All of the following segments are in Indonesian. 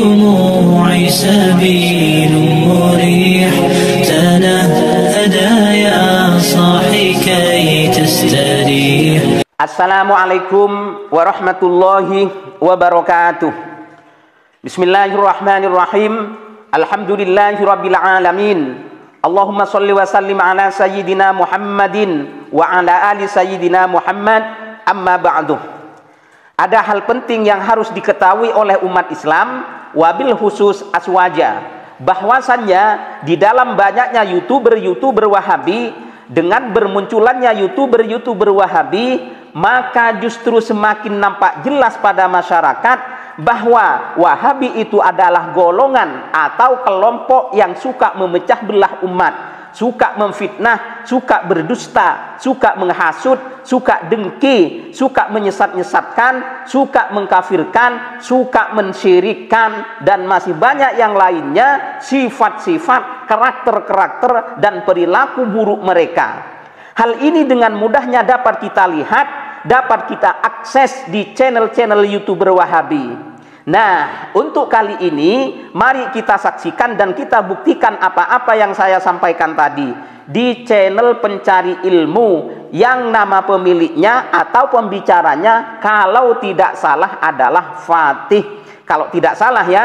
دموعي سبيل مريح تنهدى يا صاحي كي تستريح. Assalamualaikum warahmatullahi wabarakatuh. Bismillahirrahmanirrahim. Alhamdulillahirabbil alamin. Allahumma shalli wa sallim ala sayyidina Muhammadin wa ala ali sayyidina Muhammad. Amma ba'du. Ada hal penting yang harus diketahui oleh umat Islam, wabil khusus aswaja, bahwasannya di dalam banyaknya YouTuber Wahabi, dengan bermunculannya YouTuber Wahabi, maka justru semakin nampak jelas pada masyarakat bahwa Wahabi itu adalah golongan atau kelompok yang suka memecah belah umat, suka memfitnah, suka berdusta, suka menghasut, suka dengki, suka menyesat-nyesatkan, suka mengkafirkan, suka mensyirikkan, dan masih banyak yang lainnya, sifat-sifat, karakter-karakter, dan perilaku buruk mereka. Hal ini dengan mudahnya dapat kita lihat, dapat kita akses di channel-channel YouTuber Wahabi. Nah, untuk kali ini mari kita saksikan dan kita buktikan apa-apa yang saya sampaikan tadi di channel pencari ilmu yang nama pemiliknya atau pembicaranya kalau tidak salah adalah Fatih. Kalau tidak salah ya,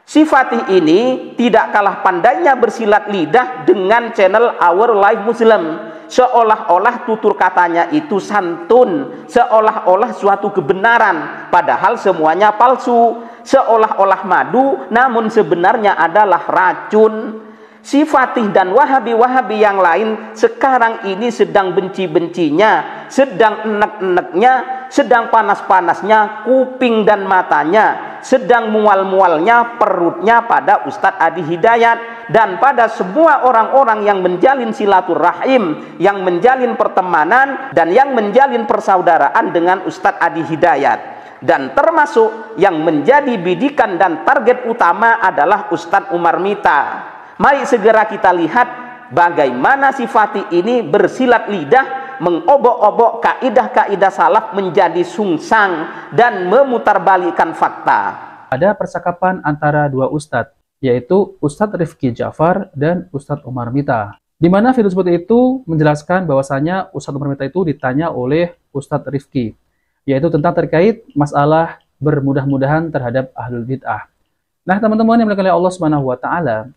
si Fatih ini tidak kalah pandainya bersilat lidah dengan channel Our Life Muslim. Seolah-olah tutur katanya itu santun, seolah-olah suatu kebenaran, padahal semuanya palsu. Seolah-olah madu, namun sebenarnya adalah racun. Si Fatih dan Wahabi-Wahabi yang lain sekarang ini sedang benci-bencinya, sedang enek-eneknya, sedang panas-panasnya kuping dan matanya, sedang mual-mualnya perutnya pada Ustadz Adi Hidayat dan pada semua orang-orang yang menjalin silaturahim, yang menjalin pertemanan dan yang menjalin persaudaraan dengan Ustadz Adi Hidayat. Dan termasuk yang menjadi bidikan dan target utama adalah Ustadz Umar Mita. Mari segera kita lihat bagaimana si Fatih ini bersilat lidah, mengobok-obok kaidah-kaidah salaf menjadi sungsang dan memutarbalikkan fakta. Ada percakapan antara dua ustadz, yaitu Ustadz Rifki Ja'far dan Ustadz Umar Mita. Di mana video seperti itu menjelaskan bahwasanya Ustadz Umar Mita itu ditanya oleh Ustadz Rifki, yaitu tentang terkait masalah bermudah-mudahan terhadap ahlul bid'ah. Nah, teman-teman yang dimuliakan oleh Allah Subhanahu wa taala,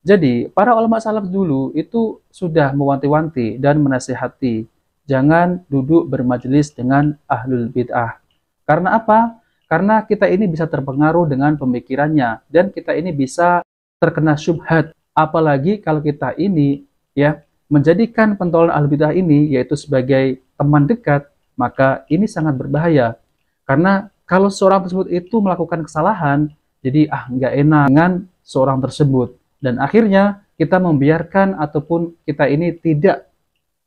jadi para ulama salaf dulu itu sudah mewanti-wanti dan menasihati jangan duduk bermajelis dengan ahlul bid'ah. Karena apa? Karena kita ini bisa terpengaruh dengan pemikirannya dan kita ini bisa terkena syubhat. Apalagi kalau kita ini ya menjadikan pentolan ahlul bid'ah ini yaitu sebagai teman dekat, maka ini sangat berbahaya. Karena kalau seorang tersebut itu melakukan kesalahan, jadi nggak enak dengan seorang tersebut. Dan akhirnya kita membiarkan ataupun kita ini tidak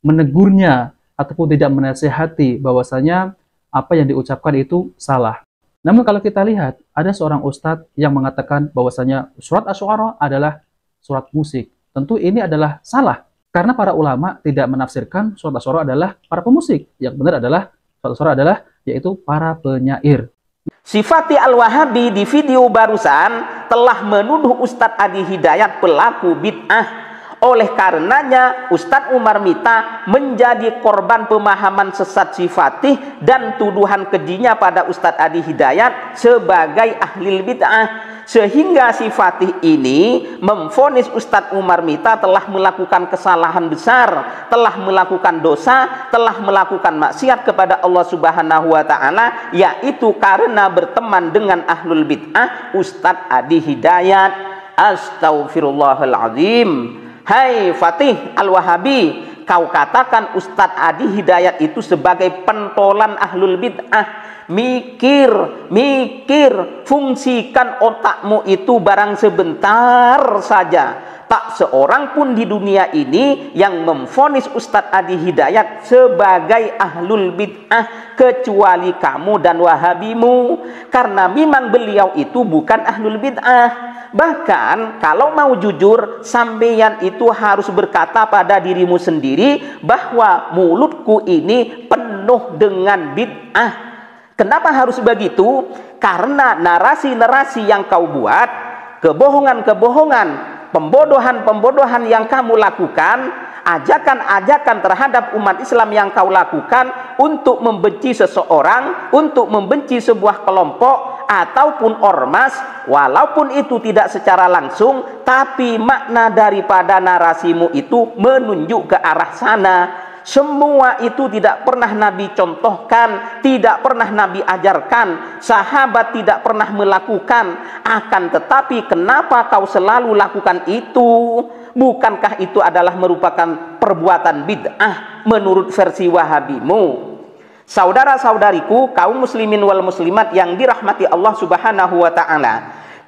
menegurnya ataupun tidak menasihati bahwasanya apa yang diucapkan itu salah. Namun kalau kita lihat ada seorang ustadz yang mengatakan bahwasanya surat Asy-Syu'ara adalah surat musik. Tentu ini adalah salah karena para ulama tidak menafsirkan surat Asy-Syu'ara adalah para pemusik. Yang benar adalah surat Asy-Syu'ara adalah yaitu para penyair. Si Fatih Al-Wahabi di video barusan telah menuduh Ustadz Adi Hidayat pelaku bid'ah. Oleh karenanya Ustadz Umar Mita menjadi korban pemahaman sesat si Fatih dan tuduhan kejinya pada Ustadz Adi Hidayat sebagai ahli bid'ah. Sehingga si Fatih ini memvonis Ustadz Umar Mita telah melakukan kesalahan besar, telah melakukan dosa, telah melakukan maksiat kepada Allah Subhanahu wa taala, yaitu karena berteman dengan ahlul bid'ah Ustadz Adi Hidayat. Astaghfirullahaladzim. Hai Fatih Al-Wahabi, kau katakan Ustadz Adi Hidayat itu sebagai pentolan ahlul bid'ah. Mikir, fungsikan otakmu itu barang sebentar saja. Tak seorang pun di dunia ini yang memvonis Ustadz Adi Hidayat sebagai ahlul bid'ah kecuali kamu dan Wahabimu. Karena memang beliau itu bukan ahlul bid'ah. Bahkan kalau mau jujur, sampeyan itu harus berkata pada dirimu sendiri bahwa mulutku ini penuh dengan bid'ah. Kenapa harus begitu? karena narasi-narasi yang kau buat, kebohongan-kebohongan, pembodohan-pembodohan yang kamu lakukan, ajakan-ajakan terhadap umat Islam yang kau lakukan untuk membenci seseorang, untuk membenci sebuah kelompok ataupun ormas, walaupun itu tidak secara langsung, tapi makna daripada narasimu itu menunjuk ke arah sana. Semua itu tidak pernah Nabi contohkan, tidak pernah Nabi ajarkan, sahabat tidak pernah melakukan. Akan tetapi kenapa kau selalu lakukan itu? Bukankah itu adalah merupakan perbuatan bid'ah menurut versi Wahabimu? Saudara-saudariku, kaum muslimin wal muslimat yang dirahmati Allah Subhanahu wa taala.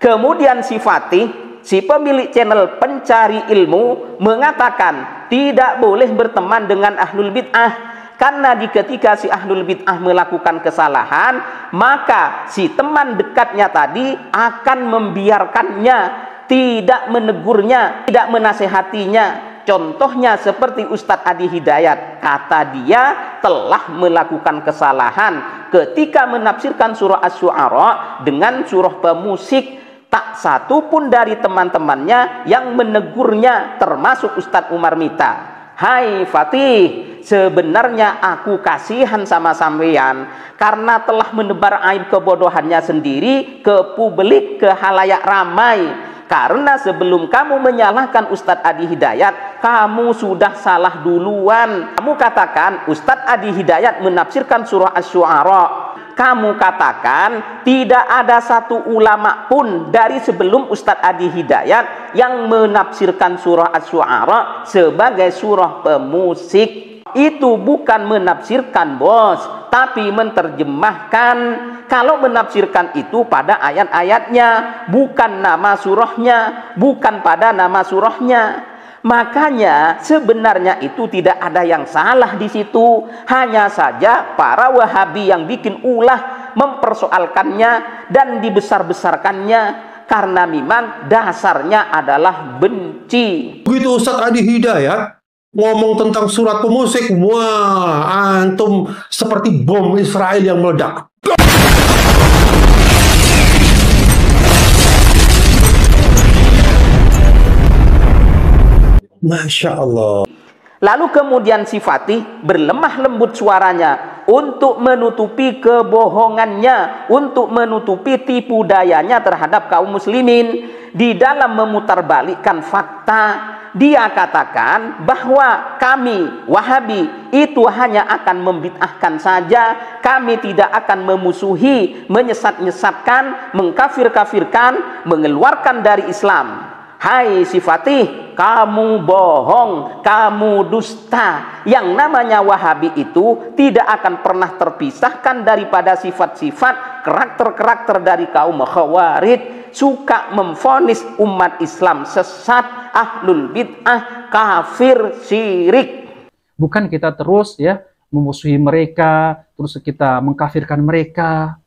Kemudian si Fatih, si pemilik channel Pencari Ilmu, mengatakan tidak boleh berteman dengan ahlul bid'ah, karena ketika si ahlul bid'ah melakukan kesalahan, maka si teman dekatnya tadi akan membiarkannya, tidak menegurnya, tidak menasehatinya. Contohnya seperti Ustadz Adi Hidayat, kata dia telah melakukan kesalahan ketika menafsirkan surah Asy-Syu'ara dengan surah pemusik. Tak satu pun dari teman-temannya yang menegurnya, termasuk Ustadz Umar Mita. Hai Fatih, sebenarnya aku kasihan sama sampean karena telah menebar aib kebodohannya sendiri ke publik, ke halayak ramai. Karena sebelum kamu menyalahkan Ustadz Adi Hidayat, kamu sudah salah duluan. Kamu katakan Ustadz Adi Hidayat menafsirkan surah Asy-Syu'ara. Kamu katakan tidak ada satu ulama pun dari sebelum Ustadz Adi Hidayat yang menafsirkan surah Asy-Syu'ara sebagai surah pemusik. Itu bukan menafsirkan, bos, tapi menerjemahkan. Kalau menafsirkan itu pada ayat-ayatnya, bukan nama surahnya, bukan pada nama surahnya. Makanya sebenarnya itu tidak ada yang salah di situ. Hanya saja para Wahabi yang bikin ulah mempersoalkannya dan dibesar-besarkannya, karena memang dasarnya adalah benci. Begitu Ustadz Adi Hidayat ngomong tentang surat pemusik, wah, antum seperti bom Israel yang meledak. Masya Allah. Lalu kemudian si Fatih berlemah lembut suaranya untuk menutupi kebohongannya, untuk menutupi tipu dayanya terhadap kaum muslimin. Di dalam memutarbalikkan fakta, dia katakan bahwa kami Wahabi itu hanya akan membid'ahkan saja, kami tidak akan memusuhi, menyesat-nyesatkan, mengkafir-kafirkan, mengeluarkan dari Islam. Hai si Fatih, kamu bohong, kamu dusta. Yang namanya Wahabi itu tidak akan pernah terpisahkan daripada sifat-sifat, karakter-karakter dari kaum Khawarij, suka memvonis umat Islam sesat, ahlul bid'ah, kafir, syirik. Bukan kita terus ya memusuhi mereka, terus kita mengkafirkan mereka,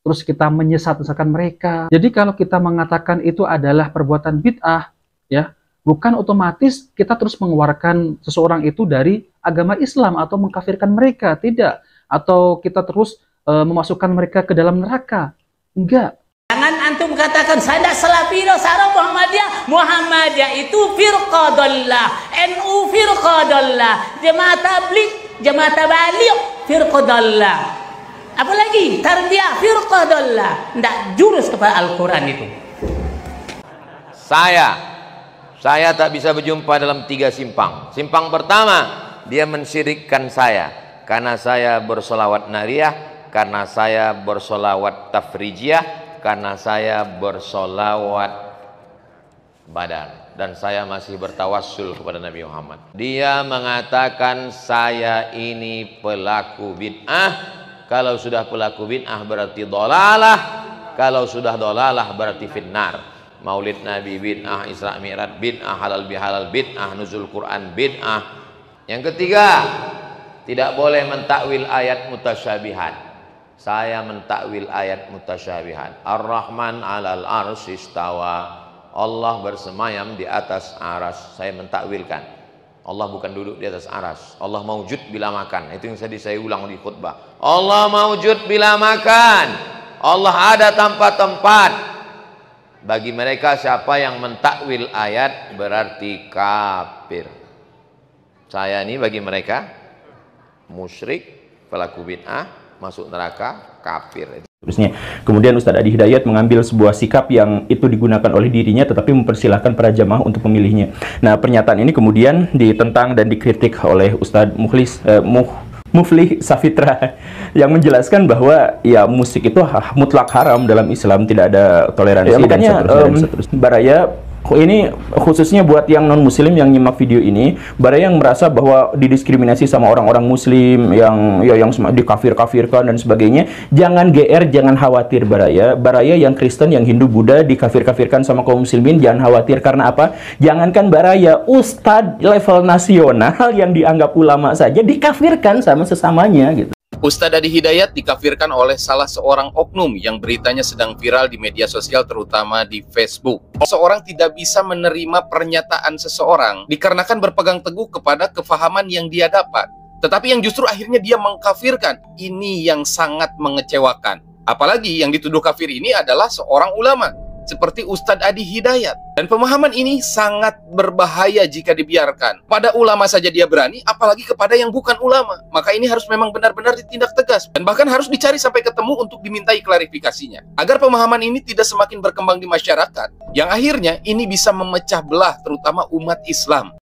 terus kita menyesat-nyesatkan mereka. Jadi kalau kita mengatakan itu adalah perbuatan bid'ah, ya, bukan otomatis kita terus mengeluarkan seseorang itu dari agama Islam atau mengkafirkan mereka, tidak. Atau kita terus memasukkan mereka ke dalam neraka. Enggak. Jangan antum katakan saya Salafiyah, saya Muhammadiyah. Muhammadiyah itu firqah dhallah, NU firqah dhallah, Jamaah Tabligh, Jamaah Tabaligh firqah dhallah. Apalagi tarbiyah firqah dhallah, tidak jurus kepada Al-Quran itu. Saya tak bisa berjumpa dalam 3 simpang. Simpang pertama, dia mensyirikkan saya karena saya bersolawat nariyah, karena saya bersolawat tafrijiyah, karena saya bersolawat badan, dan saya masih bertawassul kepada Nabi Muhammad. Dia mengatakan saya ini pelaku bid'ah. Kalau sudah pelaku bid'ah berarti dhalalah, kalau sudah dhalalah berarti finnar. Maulid Nabi bid'ah, Isra Mi'raj bid'ah, halal bihalal bid'ah, nuzul Quran bid'ah. Yang ketiga, tidak boleh mentakwil ayat mutasyabihat. Saya mentakwil ayat mutasyabihat. Ar-Rahman 'alal arsy istawa. Allah bersemayam di atas aras. Saya mentakwilkan Allah bukan duduk di atas aras. Allah maujud bila makan. Itu yang tadi saya ulang di khutbah. Allah maujud bila makan. Allah ada tanpa tempat. Bagi mereka siapa yang mentakwil ayat berarti kafir. Saya ini bagi mereka musyrik, pelaku bid'ah, masuk neraka, kafir. Terusnya, kemudian Ustadz Adi Hidayat mengambil sebuah sikap yang itu digunakan oleh dirinya tetapi mempersilahkan para jamaah untuk memilihnya. Nah, pernyataan ini kemudian ditentang dan dikritik oleh Ustadz Muflih Safitra yang menjelaskan bahwa ya musik itu mutlak haram dalam Islam, tidak ada toleransi. Ya, makanya dan seterusnya. Baraya ini khususnya buat yang non muslim yang nyimak video ini, Baraya yang merasa bahwa didiskriminasi sama orang-orang muslim yang dikafir-kafirkan dan sebagainya, jangan GR, jangan khawatir Baraya. Baraya yang Kristen, yang Hindu, Buddha dikafir-kafirkan sama kaum muslimin, jangan khawatir. Karena apa? Jangankan Baraya, ustadz level nasional yang dianggap ulama saja dikafirkan sama sesamanya gitu. Ustadz Adi Hidayat dikafirkan oleh salah seorang oknum yang beritanya sedang viral di media sosial, terutama di Facebook. Seorang tidak bisa menerima pernyataan seseorang dikarenakan berpegang teguh kepada kefahaman yang dia dapat. Tetapi yang justru akhirnya dia mengkafirkan, ini yang sangat mengecewakan. Apalagi yang dituduh kafir ini adalah seorang ulama seperti Ustadz Adi Hidayat. Dan pemahaman ini sangat berbahaya jika dibiarkan. Pada ulama saja dia berani, apalagi kepada yang bukan ulama. Maka ini harus memang benar-benar ditindak tegas. Dan bahkan harus dicari sampai ketemu untuk dimintai klarifikasinya. Agar pemahaman ini tidak semakin berkembang di masyarakat. Yang akhirnya ini bisa memecah belah terutama umat Islam.